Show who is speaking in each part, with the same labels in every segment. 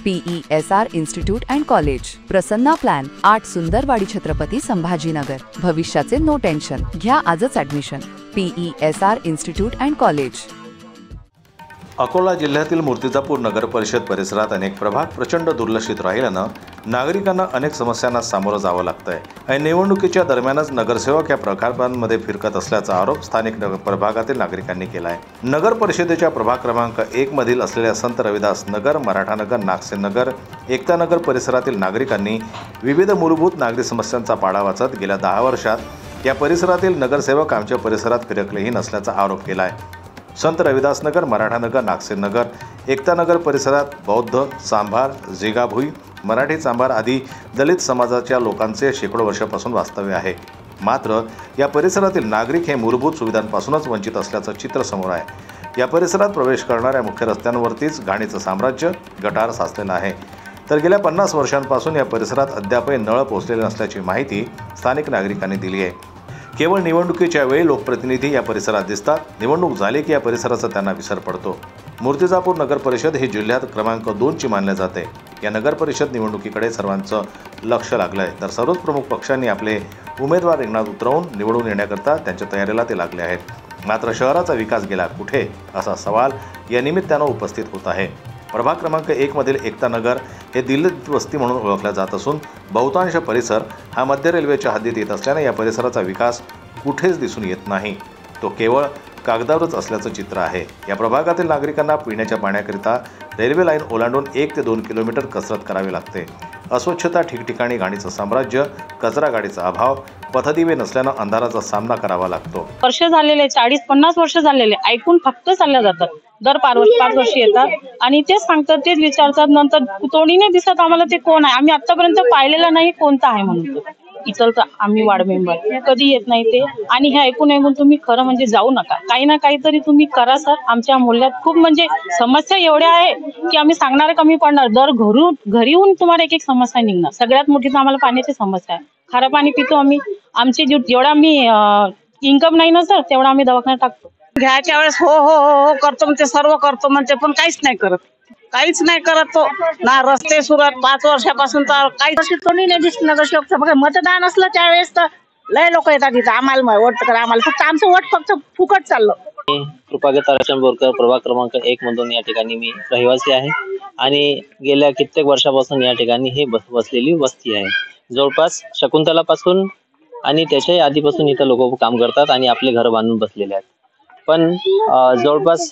Speaker 1: PESR institute and college, Prasanna plan, 8 Sundarwadi Chhatrapati Sambhajinagar. भविष्याचे no tension, घ्या आजच admission. PESR institute and college.
Speaker 2: Akola जिल्ह्यातील मूर्तिजापूर नगर परिषद परिसरात अनेक प्रभाग प्रचंड दुर्लक्षित राहिल्यानं नागरिकांना अनेक समस्यांना सामोरं जावं लागतंय। आणि निवडणुकीच्या दरम्यानच नगरसेवक या प्रकल्पांमध्ये फिरकत असल्याचा आरोप स्थानिक नगर प्रभागातील नागरिकांनी केला आहे। नगर परिषदेच्या प्रभाग क्रमांक 1 मधील असलेल्या संत रविदास नगर, मराठा नगर, नागसेन नगर, एकता नगर परिसरातील नागरिकांनी विविध मूलभूत नागरी समस्यांचा पाढा वाचत गेल्या 10 वर्षात या परिसरातील नगरसेवक आमच्या परिसरात फिरकलेही नसल्याचा आरोप केला आहे। संत रविदास नगर, मराठा नगर, नागसेन नगर, एकता नगर परिसरात बौद्ध, सांभार, जिगाभुई, मराठी सांभार आदी दलित समाजाच्या लोकांचे शेकडो वर्षापासून वास्तव्य आहे। मात्र या परिसरातील नागरिक हे मूलभूत सुविधांपासूनच वंचित असल्याचं चित्र समोर आहे। या परिसरात प्रवेश करणाऱ्या मुख्य रस्त्यांवरतीच घाणीचं साम्राज्य, गटार साचलेलं आहे। तर गेल्या 50 वर्षांपासून या परिसरात अद्यापही नळ पोचलेले नसल्याची माहिती स्थानिक नागरिकांनी दिली आहे। केवळ निवडणुकीच्या वेळी लोकप्रतिनिधी या परिसरात दिसतात, निवडणूक झाली की या परिसराचा त्यांना विसर पडतो। मूर्तिजापूर नगर परिषद ही जिल्ह्यात क्रमांक 2 ची मानले जाते। या नगर परिषद निवडणुकीकडे सर्वांचं लक्ष लागलंय, तर सर्वच प्रमुख पक्षांनी आपले उमेदवार रिंगणात उतरवून निवडून येण्याकरता त्यांच्या तयारीला ते लागले आहेत। मात्र शहराचा विकास गेला कुठे असा सवाल या निमित्तानं उपस्थित होत आहे। प्रभाग क्रमांक 1 मधील एकता नगर हे दलित वस्ती म्हणून ओळखले जात असून बहुतांश परिसर हा मध्य रेल्वेच्या हद्दीत येत असल्याने या परिसराचा विकास कुठेच दिसून येत नाही, तो केवळ कागदावरच असल्याचं चित्र आहे। या प्रभागातील नागरिकांना पिण्याच्या पाण्याकरिता रेल्वे लाईन ओलांडून 1 ते 2 किलोमीटर कसरत करावी लागते। अस्वच्छता, ठिकठिकाणी घाणीचं साम्राज्य, कचरा गाडीचा अभाव, पथदिवे नसल्यानं अंधाराचा सामना करावा लागतो।
Speaker 3: वर्ष झालेले 40-50 वर्ष झालेले ऐकून फक्त चालल्या जातात। दर 5 वर्ष येतात आणि तेच सांगतात, तेच विचारतात, नंतर तोडीने दिसत आम्हाला ते कोण आहे, आम्ही आतापर्यंत पाहिलेला नाही कोणता आहे म्हणून। इथं तर आम्ही वार्ड मेंबर कधी येत नाही ते, आणि हे ऐकून तुम्ही खरं म्हणजे जाऊ नका, काही ना काहीतरी तुम्ही करा सर। आमच्या मूल्यात खूप म्हणजे समस्या एवढ्या आहे की आम्ही सांगणार कमी पडणार। दर घरी येऊन तुम्हाला एक समस्या निघणार। सगळ्यात मोठी तर आम्हाला पाण्याची समस्या आहे। खारं पाणी पितो आम्ही, आमची जेवढा आम्ही इन्कम नाही ना सर तेवढा आम्ही दवाखान्यात टाकतो।
Speaker 4: घ्यायच्या वेळेस हो हो हो करतो म्हणते, सर्व करतो म्हणते, पण काहीच नाही करत, काहीच नाही करत तो ना। रस्ते सुरत 5 वर्षापासून तर काही कोणी नाही दिसत नगरसेवकचं। बघा मतदान असलं त्यावेळेस तर लय लोक येतात तिथं, आम्हाला वोट करा, आम्हाला फक्त आमचं वोट फक्त फुकट चाललं।
Speaker 5: कृपागता रचन बोरकर, प्रभाग क्रमांक 1 मधून या ठिकाणी मी रहिवासी आहे आणि गेल्या कित्येक वर्षापासून या ठिकाणी हे बसलेली वस्ती आहे। जवळपास शकुंतलापासून आणि त्याच्याही आधीपासून इथं लोक काम करतात आणि आपले घर बांधून बसलेले आहेत। पण जवळपास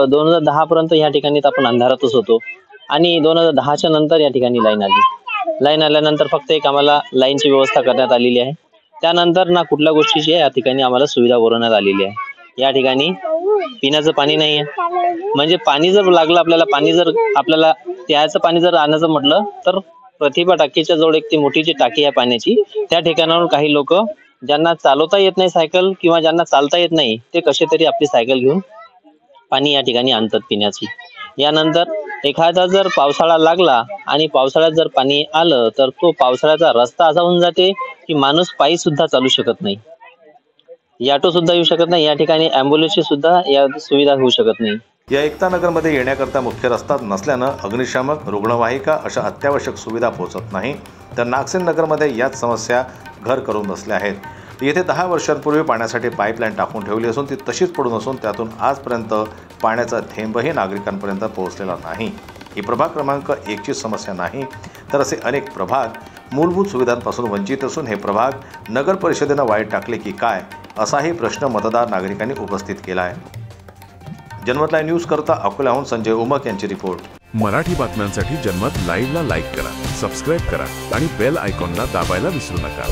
Speaker 5: 2010 पर्यंत या ठिकाणी आपण अंधारातच होतो आणि 2010च्या नंतर या ठिकाणी लाईन आली। लाईन आल्यानंतर फक्त एक आम्हाला लाईनची व्यवस्था करण्यात आलेली आहे। त्यानंतर ना कुठल्या गोष्टीची या ठिकाणी आम्हाला सुविधा पुरवण्यात आलेली आहे। या ठिकाणी पिण्याचं पाणी नाही आहे, म्हणजे पाणी जर लागलं आपल्याला, पाणी जर आपल्याला प्यायचं पाणी जर आणायचं म्हटलं तर प्रतिभा टाकीच्या जवळ एक ती मोठी जी टाकी आहे पाण्याची, त्या ठिकाणावरून काही लोक ज्यांना चालवता येत नाही सायकल किंवा ज्यांना चालता येत नाही ते कसे तरी आपली सायकल घेऊन पाणी या ठिकाणी आणतात पिण्याची। यानंतर एखादा जर पावसाळा लागला आणि पावसाळ्यात जर पाणी आलं तर तो पावसाळ्याचा रस्ता असा होऊन जाते की माणूस पायी सुद्धा चालू शकत नाही, ऑटो सुद्धा येऊ शकत नाही, या ठिकाणी ॲम्ब्युलन्सची सुद्धा या सुविधा होऊ शकत नाही।
Speaker 2: या एकता नगरमध्ये येण्याकरता मुख्य रस्ता नसल्यानं अग्निशामक, रुग्णवाहिका अशा अत्यावश्यक सुविधा पोहोचत नाही। तर नागसेन नगरमध्ये याच समस्या घर करून बसल्या आहेत। येथे 10 वर्षांपूर्वी पाण्यासाठी पाईपलाईन टाकून ठेवली असून ती तशीच पडून असून त्यातून आजपर्यंत पाण्याचा थेंबही नागरिकांपर्यंत पोहोचलेला नाही। ही प्रभाग क्रमांक 1 ची समस्या नाही, तर असे अनेक प्रभाग मूलभूत सुविधांपासून वंचित असून हे प्रभाग नगर परिषदेनं वाईट टाकले की काय असाही प्रश्न मतदार नागरिकांनी उपस्थित केला आहे। जनमत लाईव्ह न्यूज करता अकोल्याहून संजय उमक यांची रिपोर्ट।
Speaker 6: मराठी बातम्यांसाठी जनमत लाईव्हला लाईक करा, सबस्क्राईब करा आणि बेल आयकॉनला दाबायला विसरू नका।